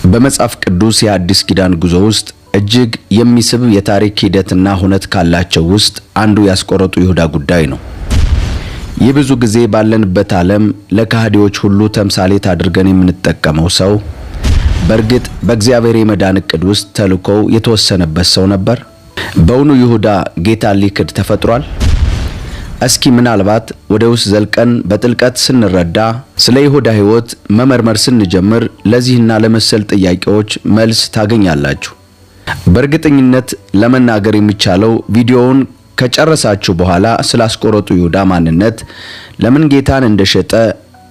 በመጽሐፍ ቅዱስ የአዲስ ኪዳን ጉዞ ውስጥ እጅግ የሚስብ የታሪክ ሂደትና ሁነት ካላቸው ውስጥ አንዱ ያስቆረጡ ይሁዳ ጉዳይ ነው። ይህ ብዙ ጊዜ ባለንበት ዓለም ለካህዲዎች ሁሉ ተምሳሌት አድርገን የምንጠቀመው ሰው በእርግጥ በእግዚአብሔር የመዳን ዕቅድ ውስጥ ተልኮው የተወሰነበት ሰው ነበር? በእውኑ ይሁዳ ጌታን ሊክድ ተፈጥሯል? እስኪ ምናልባት ወደ ውስጥ ዘልቀን በጥልቀት ስንረዳ ስለ ይሁዳ ሕይወት መመርመር ስንጀምር ለዚህና ለመሰል ጥያቄዎች መልስ ታገኛላችሁ። በእርግጠኝነት ለመናገር የሚቻለው ቪዲዮውን ከጨረሳችሁ በኋላ ስላስቆረጡ ይሁዳ ማንነት፣ ለምን ጌታን እንደሸጠ፣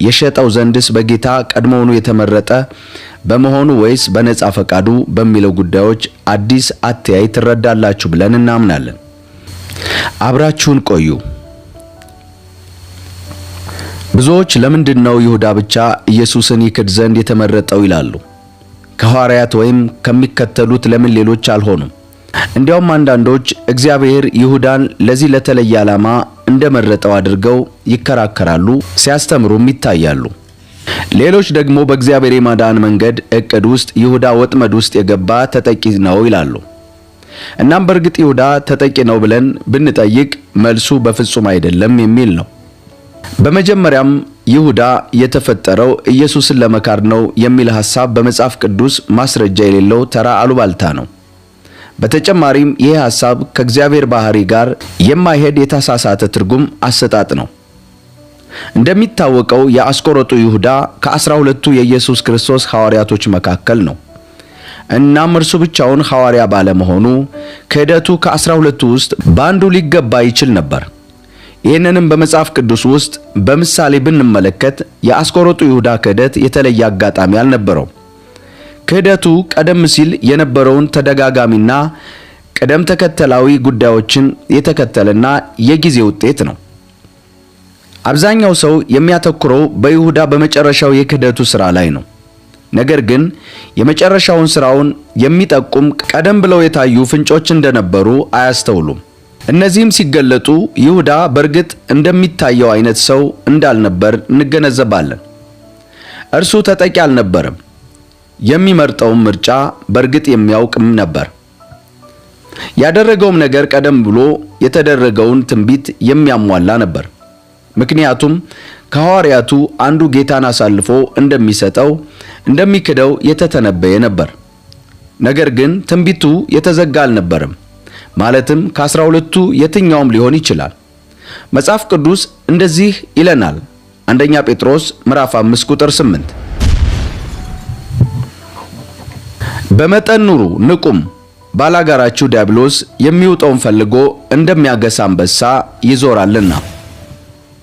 የሸጠው ዘንድስ በጌታ ቀድሞውኑ የተመረጠ በመሆኑ ወይስ በነጻ ፈቃዱ በሚለው ጉዳዮች አዲስ አተያይ ትረዳላችሁ ብለን እናምናለን። አብራችሁን ቆዩ። ብዙዎች ለምንድነው ይሁዳ ብቻ ኢየሱስን ይክድ ዘንድ የተመረጠው ይላሉ። ከሐዋርያት ወይም ከሚከተሉት ለምን ሌሎች አልሆኑም? እንዲያውም አንዳንዶች እግዚአብሔር ይሁዳን ለዚህ ለተለየ ዓላማ እንደመረጠው አድርገው ይከራከራሉ፣ ሲያስተምሩም ይታያሉ። ሌሎች ደግሞ በእግዚአብሔር የማዳን መንገድ ዕቅድ ውስጥ ይሁዳ ወጥመድ ውስጥ የገባ ተጠቂ ነው ይላሉ። እናም በእርግጥ ይሁዳ ተጠቂ ነው ብለን ብንጠይቅ መልሱ በፍጹም አይደለም የሚል ነው። በመጀመሪያም ይሁዳ የተፈጠረው ኢየሱስን ለመካድ ነው የሚል ሐሳብ በመጽሐፍ ቅዱስ ማስረጃ የሌለው ተራ አሉባልታ ነው። በተጨማሪም ይህ ሐሳብ ከእግዚአብሔር ባህሪ ጋር የማይሄድ የተሳሳተ ትርጉም አሰጣጥ ነው። እንደሚታወቀው የአስቆሮቱ ይሁዳ ከ12ቱ የኢየሱስ ክርስቶስ ሐዋርያቶች መካከል ነው። እናም እርሱ ብቻውን ሐዋርያ ባለመሆኑ ክህደቱ ከ12ቱ ውስጥ በአንዱ ሊገባ ይችል ነበር። ይህንንም በመጽሐፍ ቅዱስ ውስጥ በምሳሌ ብንመለከት የአስቆሮቱ ይሁዳ ክህደት የተለየ አጋጣሚ አልነበረውም። ክህደቱ ቀደም ሲል የነበረውን ተደጋጋሚና ቅደም ተከተላዊ ጉዳዮችን የተከተለና የጊዜ ውጤት ነው። አብዛኛው ሰው የሚያተኩረው በይሁዳ በመጨረሻው የክህደቱ ሥራ ላይ ነው። ነገር ግን የመጨረሻውን ሥራውን የሚጠቁም ቀደም ብለው የታዩ ፍንጮች እንደነበሩ አያስተውሉም። እነዚህም ሲገለጡ ይሁዳ በእርግጥ እንደሚታየው አይነት ሰው እንዳልነበር እንገነዘባለን። እርሱ ተጠቂ አልነበረም። የሚመርጠውን ምርጫ በእርግጥ የሚያውቅም ነበር። ያደረገውም ነገር ቀደም ብሎ የተደረገውን ትንቢት የሚያሟላ ነበር። ምክንያቱም ከሐዋርያቱ አንዱ ጌታን አሳልፎ እንደሚሰጠው እንደሚክደው የተተነበየ ነበር። ነገር ግን ትንቢቱ የተዘጋ አልነበረም። ማለትም ከ12ቱ የትኛውም ሊሆን ይችላል። መጽሐፍ ቅዱስ እንደዚህ ይለናል። አንደኛ ጴጥሮስ ምዕራፍ 5 ቁጥር 8 በመጠን ኑሩ ንቁም፣ ባላጋራችሁ ዲያብሎስ የሚውጠውን ፈልጎ እንደሚያገሳ አንበሳ ይዞራልና።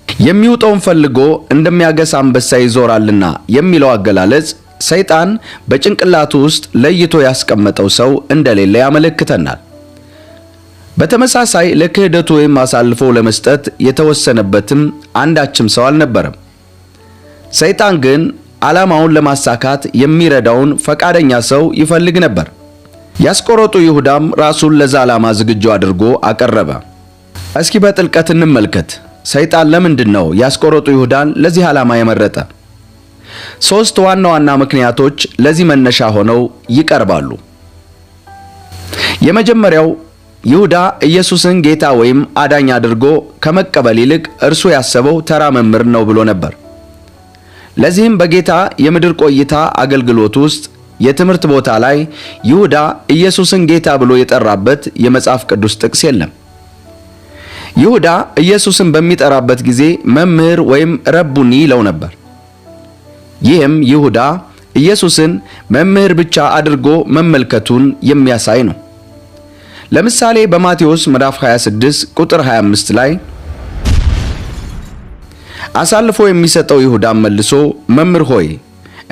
የሚውጠውን ፈልጎ እንደሚያገሳ አንበሳ ይዞራልና የሚለው አገላለጽ ሰይጣን በጭንቅላቱ ውስጥ ለይቶ ያስቀመጠው ሰው እንደሌለ ያመለክተናል። በተመሳሳይ ለክህደቱ ወይም አሳልፎ ለመስጠት የተወሰነበትም አንዳችም ሰው አልነበረም። ሰይጣን ግን ዓላማውን ለማሳካት የሚረዳውን ፈቃደኛ ሰው ይፈልግ ነበር። ያስቆሮቱ ይሁዳም ራሱን ለዛ ዓላማ ዝግጁ አድርጎ አቀረበ። እስኪ በጥልቀት እንመልከት። ሰይጣን ለምንድነው ያስቆሮቱ ይሁዳን ለዚህ ዓላማ የመረጠ? 3 ዋና ዋና ምክንያቶች ለዚህ መነሻ ሆነው ይቀርባሉ። የመጀመሪያው ይሁዳ ኢየሱስን ጌታ ወይም አዳኝ አድርጎ ከመቀበል ይልቅ እርሱ ያሰበው ተራ መምህር ነው ብሎ ነበር። ለዚህም በጌታ የምድር ቆይታ አገልግሎት ውስጥ የትምህርት ቦታ ላይ ይሁዳ ኢየሱስን ጌታ ብሎ የጠራበት የመጽሐፍ ቅዱስ ጥቅስ የለም። ይሁዳ ኢየሱስን በሚጠራበት ጊዜ መምህር ወይም ረቡኒ ይለው ነበር። ይህም ይሁዳ ኢየሱስን መምህር ብቻ አድርጎ መመልከቱን የሚያሳይ ነው። ለምሳሌ በማቴዎስ ምዕራፍ 26 ቁጥር 25 ላይ አሳልፎ የሚሰጠው ይሁዳ መልሶ መምህር ሆይ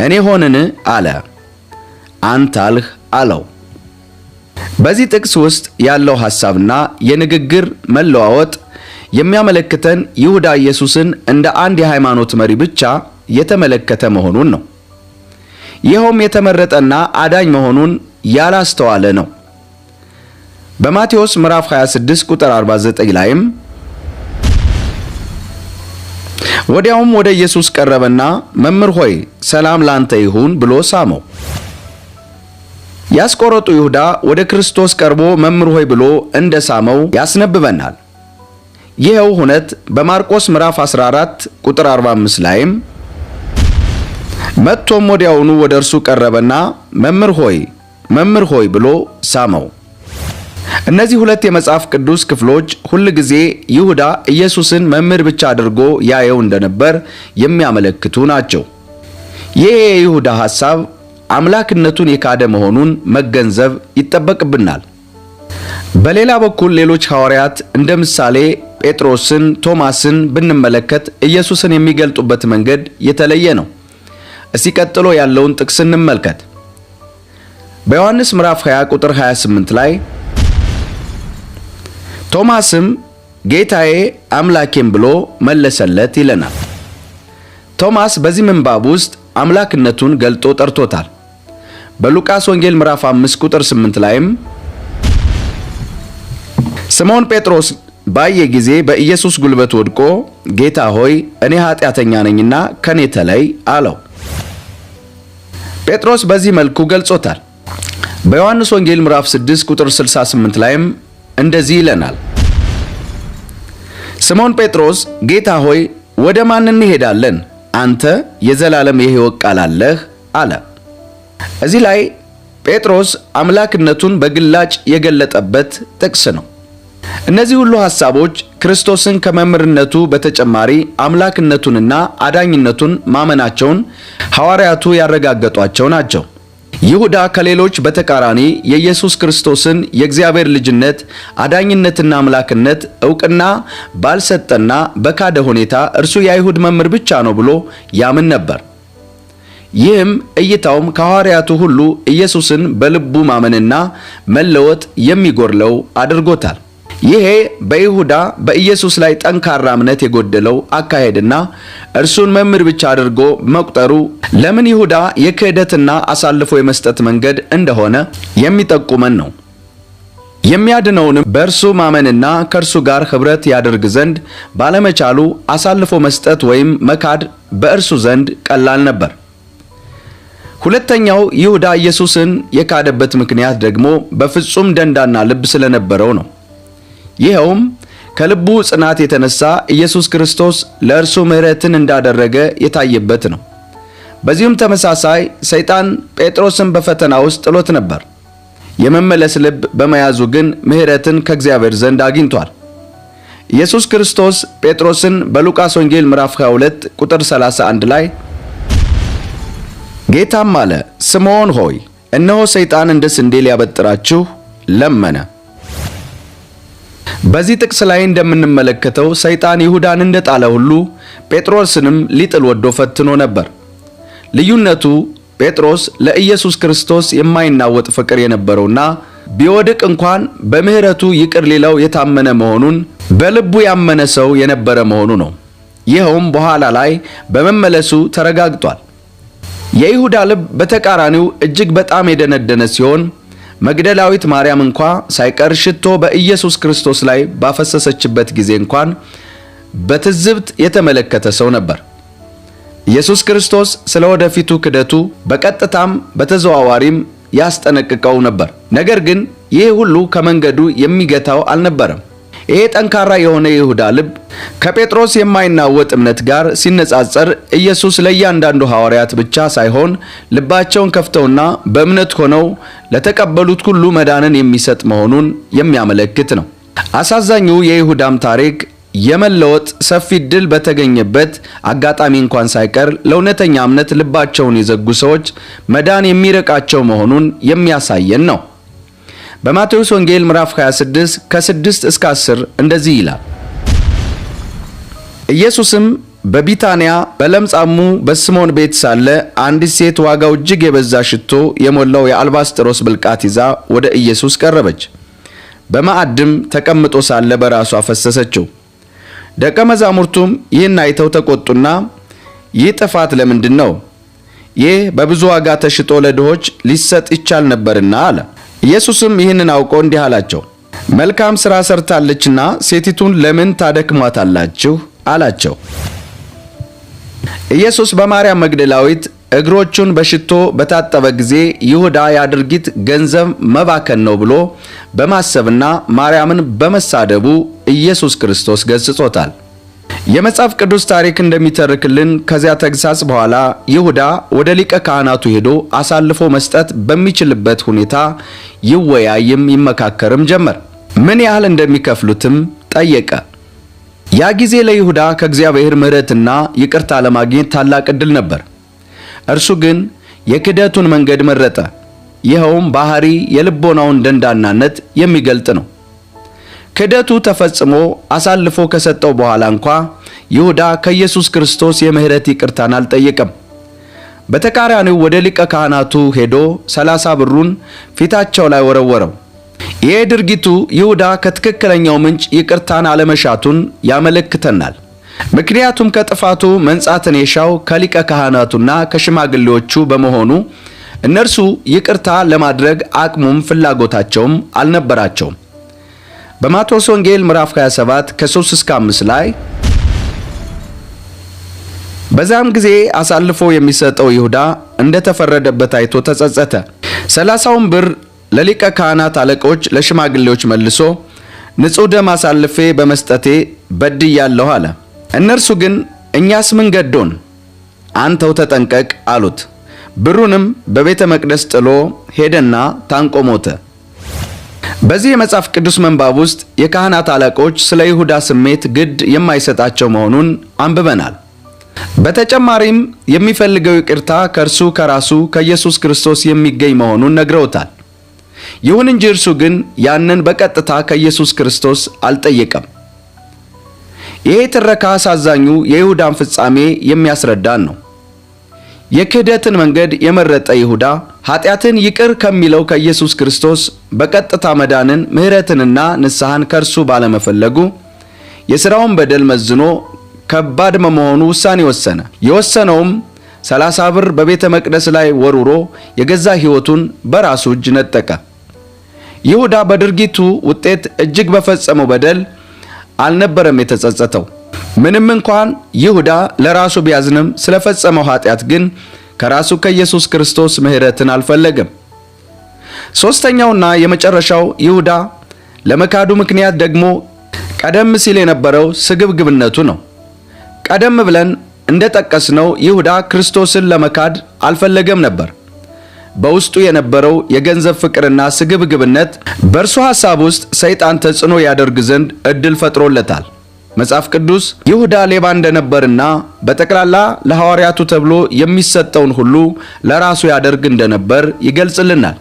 እኔ ሆንን አለ። አንተ አልህ አለው። በዚህ ጥቅስ ውስጥ ያለው ሐሳብና የንግግር መለዋወጥ የሚያመለክተን ይሁዳ ኢየሱስን እንደ አንድ የሃይማኖት መሪ ብቻ የተመለከተ መሆኑን ነው። ይኸውም የተመረጠና አዳኝ መሆኑን ያላስተዋለ ነው። በማቴዎስ ምዕራፍ 26 ቁጥር 49 ላይም ወዲያውም ወደ ኢየሱስ ቀረበና መምህር ሆይ ሰላም ላንተ ይሁን ብሎ ሳመው። ያስቆሮጡ ይሁዳ ወደ ክርስቶስ ቀርቦ መምህር ሆይ ብሎ እንደሳመው ያስነብበናል። ይኸው ሁነት በማርቆስ ምዕራፍ 14 ቁጥር 45 ላይም መጥቶም ወዲያውኑ ወደ እርሱ ቀረበና መምህር ሆይ ብሎ ሳመው። እነዚህ ሁለት የመጽሐፍ ቅዱስ ክፍሎች ሁል ጊዜ ይሁዳ ኢየሱስን መምህር ብቻ አድርጎ ያየው እንደነበር የሚያመለክቱ ናቸው። ይህ የይሁዳ ሐሳብ አምላክነቱን የካደ መሆኑን መገንዘብ ይጠበቅብናል። በሌላ በኩል ሌሎች ሐዋርያት እንደ ምሳሌ ጴጥሮስን፣ ቶማስን ብንመለከት ኢየሱስን የሚገልጡበት መንገድ የተለየ ነው። እስቲ ቀጥሎ ያለውን ጥቅስ እንመልከት። በዮሐንስ ምዕራፍ 20 ቁጥር 28 ላይ ቶማስም ጌታዬ አምላኬም ብሎ መለሰለት ይለናል። ቶማስ በዚህ ምንባብ ውስጥ አምላክነቱን ገልጦ ጠርቶታል። በሉቃስ ወንጌል ምዕራፍ 5 ቁጥር 8 ላይም ስምዖን ጴጥሮስ ባየ ጊዜ በኢየሱስ ጉልበት ወድቆ ጌታ ሆይ እኔ ኃጢአተኛ ነኝና ከኔ ተለይ አለው። ጴጥሮስ በዚህ መልኩ ገልጾታል። በዮሐንስ ወንጌል ምዕራፍ 6 ቁጥር 68 ላይም እንደዚህ ይለናል። ስምዖን ጴጥሮስ ጌታ ሆይ ወደ ማን እንሄዳለን? አንተ የዘላለም የሕይወት ቃል አለህ አለ። እዚህ ላይ ጴጥሮስ አምላክነቱን በግላጭ የገለጠበት ጥቅስ ነው። እነዚህ ሁሉ ሐሳቦች ክርስቶስን ከመምህርነቱ በተጨማሪ አምላክነቱንና አዳኝነቱን ማመናቸውን ሐዋርያቱ ያረጋገጧቸው ናቸው። ይሁዳ ከሌሎች በተቃራኒ የኢየሱስ ክርስቶስን የእግዚአብሔር ልጅነት፣ አዳኝነትና አምላክነት ዕውቅና ባልሰጠና በካደ ሁኔታ እርሱ የአይሁድ መምህር ብቻ ነው ብሎ ያምን ነበር። ይህም እይታውም ከሐዋርያቱ ሁሉ ኢየሱስን በልቡ ማመንና መለወጥ የሚጎድለው አድርጎታል። ይሄ በይሁዳ በኢየሱስ ላይ ጠንካራ እምነት የጎደለው አካሄድና እርሱን መምህር ብቻ አድርጎ መቁጠሩ ለምን ይሁዳ የክህደትና አሳልፎ የመስጠት መንገድ እንደሆነ የሚጠቁመን ነው። የሚያድነውንም በእርሱ ማመንና ከእርሱ ጋር ኅብረት ያደርግ ዘንድ ባለመቻሉ አሳልፎ መስጠት ወይም መካድ በእርሱ ዘንድ ቀላል ነበር። ሁለተኛው ይሁዳ ኢየሱስን የካደበት ምክንያት ደግሞ በፍጹም ደንዳና ልብ ስለነበረው ነው። ይኸውም ከልቡ ጽናት የተነሳ ኢየሱስ ክርስቶስ ለእርሱ ምሕረትን እንዳደረገ የታየበት ነው። በዚሁም ተመሳሳይ ሰይጣን ጴጥሮስን በፈተና ውስጥ ጥሎት ነበር። የመመለስ ልብ በመያዙ ግን ምሕረትን ከእግዚአብሔር ዘንድ አግኝቷል። ኢየሱስ ክርስቶስ ጴጥሮስን በሉቃስ ወንጌል ምዕራፍ 22 ቁጥር 31 ላይ ጌታም አለ ስምዖን ሆይ እነሆ ሰይጣን እንደ ስንዴ ሊያበጥራችሁ ለመነ። በዚህ ጥቅስ ላይ እንደምንመለከተው ሰይጣን ይሁዳን እንደጣለ ሁሉ ጴጥሮስንም ሊጥል ወዶ ፈትኖ ነበር። ልዩነቱ ጴጥሮስ ለኢየሱስ ክርስቶስ የማይናወጥ ፍቅር የነበረውና ቢወድቅ እንኳን በምህረቱ ይቅር ሊለው የታመነ መሆኑን በልቡ ያመነ ሰው የነበረ መሆኑ ነው። ይኸውም በኋላ ላይ በመመለሱ ተረጋግጧል። የይሁዳ ልብ በተቃራኒው እጅግ በጣም የደነደነ ሲሆን መግደላዊት ማርያም እንኳ ሳይቀር ሽቶ በኢየሱስ ክርስቶስ ላይ ባፈሰሰችበት ጊዜ እንኳን በትዝብት የተመለከተ ሰው ነበር። ኢየሱስ ክርስቶስ ስለ ወደፊቱ ክደቱ በቀጥታም በተዘዋዋሪም ያስጠነቅቀው ነበር። ነገር ግን ይህ ሁሉ ከመንገዱ የሚገታው አልነበረም። ይሄ ጠንካራ የሆነ ይሁዳ ልብ ከጴጥሮስ የማይናወጥ እምነት ጋር ሲነጻጸር ኢየሱስ ለእያንዳንዱ ሐዋርያት ብቻ ሳይሆን ልባቸውን ከፍተውና በእምነት ሆነው ለተቀበሉት ሁሉ መዳንን የሚሰጥ መሆኑን የሚያመለክት ነው። አሳዛኙ የይሁዳም ታሪክ የመለወጥ ሰፊ ዕድል በተገኘበት አጋጣሚ እንኳን ሳይቀር ለእውነተኛ እምነት ልባቸውን የዘጉ ሰዎች መዳን የሚርቃቸው መሆኑን የሚያሳየን ነው። በማቴዎስ ወንጌል ምዕራፍ 26 ከ6 እስከ 10 እንደዚህ ይላል። ኢየሱስም በቢታንያ በለምጻሙ በስምዖን ቤት ሳለ አንዲት ሴት ዋጋው እጅግ የበዛ ሽቶ የሞላው የአልባስጥሮስ ብልቃት ይዛ ወደ ኢየሱስ ቀረበች። በማዕድም ተቀምጦ ሳለ በራሷ ፈሰሰችው። ደቀ መዛሙርቱም ይህን አይተው ተቆጡና ይህ ጥፋት ለምንድን ነው? ይህ በብዙ ዋጋ ተሽጦ ለድሆች ሊሰጥ ይቻል ነበርና አለ። ኢየሱስም ይህንን አውቆ እንዲህ አላቸው፣ መልካም ሥራ ሰርታለችና ሴቲቱን ለምን ታደክሟታላችሁ? አላቸው። ኢየሱስ በማርያም መግደላዊት እግሮቹን በሽቶ በታጠበ ጊዜ ይሁዳ ያ ድርጊት ገንዘብ መባከን ነው ብሎ በማሰብና ማርያምን በመሳደቡ ኢየሱስ ክርስቶስ ገስጾታል። የመጽሐፍ ቅዱስ ታሪክ እንደሚተርክልን ከዚያ ተግሳጽ በኋላ ይሁዳ ወደ ሊቀ ካህናቱ ሄዶ አሳልፎ መስጠት በሚችልበት ሁኔታ ይወያይም ይመካከርም ጀመር። ምን ያህል እንደሚከፍሉትም ጠየቀ። ያ ጊዜ ለይሁዳ ከእግዚአብሔር ምሕረትና ይቅርታ ለማግኘት ታላቅ ዕድል ነበር። እርሱ ግን የክህደቱን መንገድ መረጠ። ይኸውም ባህሪ የልቦናውን ደንዳናነት የሚገልጥ ነው። ክህደቱ ተፈጽሞ አሳልፎ ከሰጠው በኋላ እንኳ ይሁዳ ከኢየሱስ ክርስቶስ የምህረት ይቅርታን አልጠየቀም። በተቃራኒው ወደ ሊቀ ካህናቱ ሄዶ 30 ብሩን ፊታቸው ላይ ወረወረው። ይህ ድርጊቱ ይሁዳ ከትክክለኛው ምንጭ ይቅርታን አለመሻቱን ያመለክተናል። ምክንያቱም ከጥፋቱ መንጻትን የሻው ከሊቀ ካህናቱና ከሽማግሌዎቹ በመሆኑ እነርሱ ይቅርታ ለማድረግ አቅሙም ፍላጎታቸውም አልነበራቸውም። በማቴዎስ ወንጌል ምዕራፍ 27 ከ3 እስከ 5 ላይ በዛም ጊዜ አሳልፎ የሚሰጠው ይሁዳ እንደተፈረደበት አይቶ ተጸጸተ። 30ውን ብር ለሊቀ ካህናት አለቆች ለሽማግሌዎች መልሶ ንጹሕ ደም አሳልፌ በመስጠቴ በድያለሁ አለ። እነርሱ ግን እኛስ ምን ገዶን? አንተው ተጠንቀቅ አሉት። ብሩንም በቤተ መቅደስ ጥሎ ሄደና ታንቆ ሞተ። በዚህ የመጽሐፍ ቅዱስ መንባብ ውስጥ የካህናት አለቆች ስለ ይሁዳ ስሜት ግድ የማይሰጣቸው መሆኑን አንብበናል። በተጨማሪም የሚፈልገው ይቅርታ ከእርሱ ከራሱ ከኢየሱስ ክርስቶስ የሚገኝ መሆኑን ነግረውታል። ይሁን እንጂ እርሱ ግን ያንን በቀጥታ ከኢየሱስ ክርስቶስ አልጠየቀም። ይሄ ትረካ አሳዛኙ የይሁዳን ፍጻሜ የሚያስረዳን ነው። የክህደትን መንገድ የመረጠ ይሁዳ ኃጢአትን ይቅር ከሚለው ከኢየሱስ ክርስቶስ በቀጥታ መዳንን፣ ምሕረትንና ንስሐን ከእርሱ ባለመፈለጉ የሥራውን በደል መዝኖ ከባድ በመሆኑ ውሳኔ ወሰነ። የወሰነውም 30 ብር በቤተ መቅደስ ላይ ወርውሮ የገዛ ሕይወቱን በራሱ እጅ ነጠቀ። ይሁዳ በድርጊቱ ውጤት እጅግ በፈጸመው በደል አልነበረም የተጸጸተው። ምንም እንኳን ይሁዳ ለራሱ ቢያዝንም ስለፈጸመው ኃጢአት ግን ከራሱ ከኢየሱስ ክርስቶስ ምሕረትን አልፈለገም። ሦስተኛውና የመጨረሻው ይሁዳ ለመካዱ ምክንያት ደግሞ ቀደም ሲል የነበረው ስግብግብነቱ ነው። ቀደም ብለን እንደጠቀስነው ይሁዳ ክርስቶስን ለመካድ አልፈለገም ነበር። በውስጡ የነበረው የገንዘብ ፍቅርና ስግብግብነት በእርሱ ሐሳብ ውስጥ ሰይጣን ተጽዕኖ ያደርግ ዘንድ ዕድል ፈጥሮለታል። መጽሐፍ ቅዱስ ይሁዳ ሌባ እንደነበርና በጠቅላላ ለሐዋርያቱ ተብሎ የሚሰጠውን ሁሉ ለራሱ ያደርግ እንደነበር ይገልጽልናል።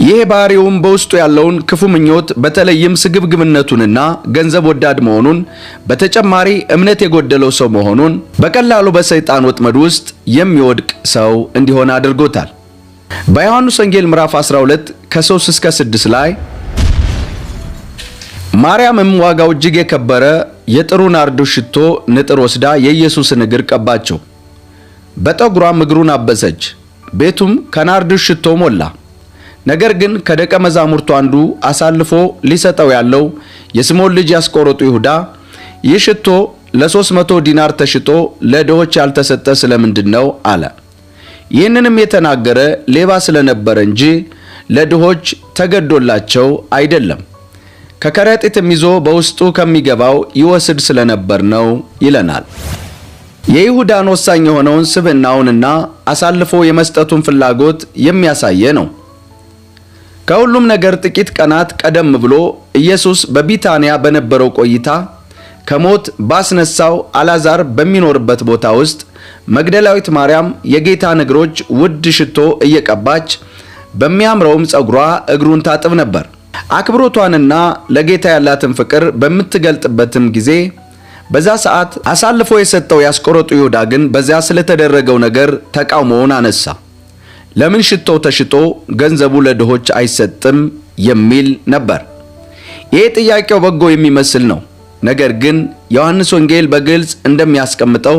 ይህ ባህሪውም በውስጡ ያለውን ክፉ ምኞት በተለይም ስግብግብነቱንና ገንዘብ ወዳድ መሆኑን፣ በተጨማሪ እምነት የጎደለው ሰው መሆኑን፣ በቀላሉ በሰይጣን ወጥመድ ውስጥ የሚወድቅ ሰው እንዲሆን አድርጎታል። በዮሐንስ ወንጌል ምዕራፍ 12 ከ3 እስከ 6 ላይ ማርያምም ዋጋው እጅግ የከበረ የጥሩ ናርዶስ ሽቶ ንጥር ወስዳ የኢየሱስን እግር ቀባቸው፣ በጠጉሯም እግሩን አበሰች። ቤቱም ከናርዶስ ሽቶ ሞላ። ነገር ግን ከደቀ መዛሙርቱ አንዱ አሳልፎ ሊሰጠው ያለው የስምዖን ልጅ ያስቆሮጡ ይሁዳ ይህ ሽቶ ለ300 ዲናር ተሽጦ ለድሆች ያልተሰጠ ስለምንድን ነው አለ። ይህንንም የተናገረ ሌባ ስለነበረ እንጂ ለድሆች ተገዶላቸው አይደለም፣ ከከረጢትም ይዞ በውስጡ ከሚገባው ይወስድ ስለነበር ነው ይለናል። የይሁዳን ወሳኝ የሆነውን ስብዕናውንና አሳልፎ የመስጠቱን ፍላጎት የሚያሳየ ነው። ከሁሉም ነገር ጥቂት ቀናት ቀደም ብሎ ኢየሱስ በቢታንያ በነበረው ቆይታ ከሞት ባስነሳው አልዓዛር በሚኖርበት ቦታ ውስጥ መግደላዊት ማርያም የጌታን እግሮች ውድ ሽቶ እየቀባች በሚያምረውም ጸጉሯ እግሩን ታጥብ ነበር። አክብሮቷንና ለጌታ ያላትን ፍቅር በምትገልጥበትም ጊዜ በዛ ሰዓት አሳልፎ የሰጠው ያስቆሮጡ ይሁዳ ግን በዚያ ስለተደረገው ነገር ተቃውሞውን አነሳ። ለምን ሽቶው ተሽጦ ገንዘቡ ለድሆች አይሰጥም የሚል ነበር። ይህ ጥያቄው በጎ የሚመስል ነው። ነገር ግን ዮሐንስ ወንጌል በግልጽ እንደሚያስቀምጠው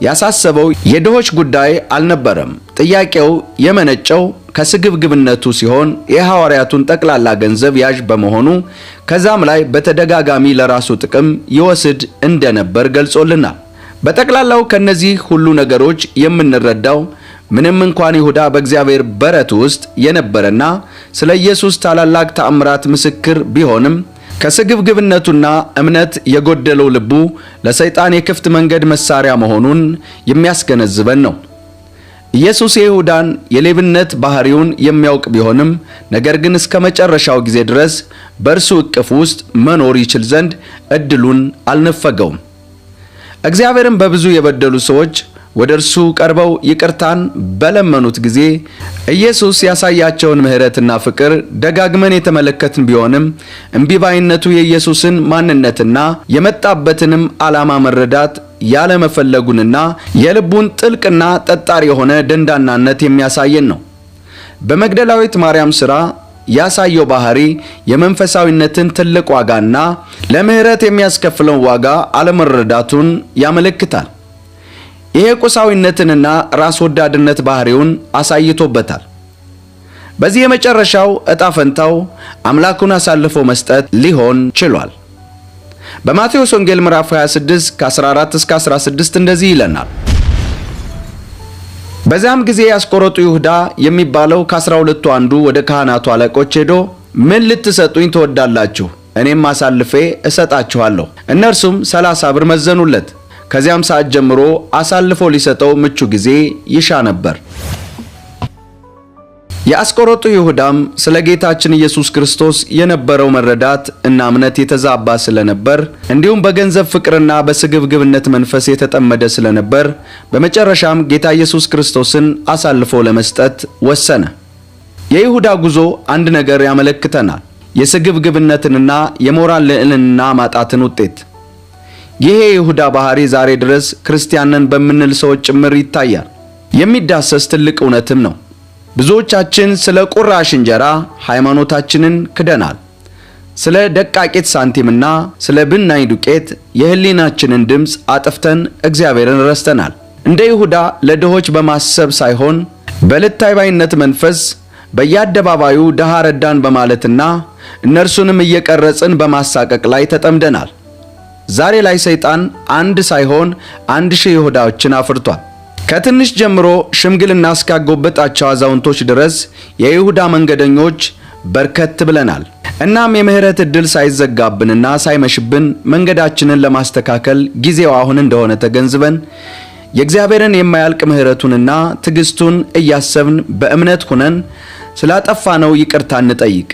ያሳሰበው የድሆች ጉዳይ አልነበረም። ጥያቄው የመነጨው ከስግብግብነቱ ሲሆን የሐዋርያቱን ጠቅላላ ገንዘብ ያዥ በመሆኑ ከዛም ላይ በተደጋጋሚ ለራሱ ጥቅም ይወስድ እንደነበር ገልጾልናል። በጠቅላላው ከነዚህ ሁሉ ነገሮች የምንረዳው ምንም እንኳን ይሁዳ በእግዚአብሔር በረት ውስጥ የነበረና ስለ ኢየሱስ ታላላቅ ተአምራት ምስክር ቢሆንም ከስግብግብነቱና እምነት የጎደለው ልቡ ለሰይጣን የክፍት መንገድ መሳሪያ መሆኑን የሚያስገነዝበን ነው። ኢየሱስ የይሁዳን የሌብነት ባህሪውን የሚያውቅ ቢሆንም ነገር ግን እስከ መጨረሻው ጊዜ ድረስ በእርሱ እቅፍ ውስጥ መኖር ይችል ዘንድ እድሉን አልነፈገውም። እግዚአብሔርን በብዙ የበደሉ ሰዎች ወደ እርሱ ቀርበው ይቅርታን በለመኑት ጊዜ ኢየሱስ ያሳያቸውን ምሕረትና ፍቅር ደጋግመን የተመለከትን ቢሆንም እምቢባይነቱ የኢየሱስን ማንነትና የመጣበትንም ዓላማ መረዳት ያለመፈለጉንና የልቡን ጥልቅና ጠጣር የሆነ ደንዳናነት የሚያሳየን ነው። በመግደላዊት ማርያም ሥራ ያሳየው ባህሪ የመንፈሳዊነትን ትልቅ ዋጋና ለምህረት የሚያስከፍለውን ዋጋ አለመረዳቱን ያመለክታል። ይሄ ቁሳዊነትንና ራስ ወዳድነት ባህሪውን አሳይቶበታል። በዚህ የመጨረሻው ዕጣ ፈንታው አምላኩን አሳልፎ መስጠት ሊሆን ችሏል። በማቴዎስ ወንጌል ምዕራፍ 26 ከ14 እስከ 16 እንደዚህ ይለናል። በዚያም ጊዜ ያስቆሮጡ ይሁዳ የሚባለው ከ12ቱ አንዱ ወደ ካህናቱ አለቆች ሄዶ ምን ልትሰጡኝ ትወዳላችሁ? እኔም አሳልፌ እሰጣችኋለሁ። እነርሱም 30 ብር መዘኑለት። ከዚያም ሰዓት ጀምሮ አሳልፎ ሊሰጠው ምቹ ጊዜ ይሻ ነበር። የአስቆሮጡ ይሁዳም ስለ ጌታችን ኢየሱስ ክርስቶስ የነበረው መረዳት እና እምነት የተዛባ ስለነበር እንዲሁም በገንዘብ ፍቅርና በስግብግብነት መንፈስ የተጠመደ ስለነበር በመጨረሻም ጌታ ኢየሱስ ክርስቶስን አሳልፎ ለመስጠት ወሰነ። የይሁዳ ጉዞ አንድ ነገር ያመለክተናል፤ የስግብግብነትንና የሞራል ልዕልና ማጣትን ውጤት። ይሄ የይሁዳ ባህሪ ዛሬ ድረስ ክርስቲያንን በምንል ሰዎች ጭምር ይታያል። የሚዳሰስ ትልቅ እውነትም ነው። ብዙዎቻችን ስለ ቁራሽ እንጀራ ሃይማኖታችንን ክደናል። ስለ ደቃቂት ሳንቲምና ስለ ብናኝ ዱቄት የህሊናችንን ድምፅ አጥፍተን እግዚአብሔርን ረስተናል። እንደ ይሁዳ ለድሆች በማሰብ ሳይሆን በልታይ ባይነት መንፈስ በየአደባባዩ ድሃ ረዳን በማለትና እነርሱንም እየቀረጽን በማሳቀቅ ላይ ተጠምደናል። ዛሬ ላይ ሰይጣን አንድ ሳይሆን 1000 ይሁዳዎችን አፍርቷል። ከትንሽ ጀምሮ ሽምግልና እስካጎበጣቸው አዛውንቶች ድረስ የይሁዳ መንገደኞች በርከት ብለናል። እናም የምህረት ዕድል ሳይዘጋብንና ሳይመሽብን መንገዳችንን ለማስተካከል ጊዜው አሁን እንደሆነ ተገንዝበን የእግዚአብሔርን የማያልቅ ምህረቱንና ትዕግስቱን እያሰብን በእምነት ሆነን ስላጠፋነው ይቅርታ እንጠይቅ።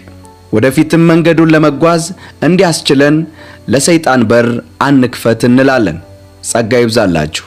ወደፊትም መንገዱን ለመጓዝ እንዲያስችለን ለሰይጣን በር አንክፈት እንላለን። ጸጋ ይብዛላችሁ።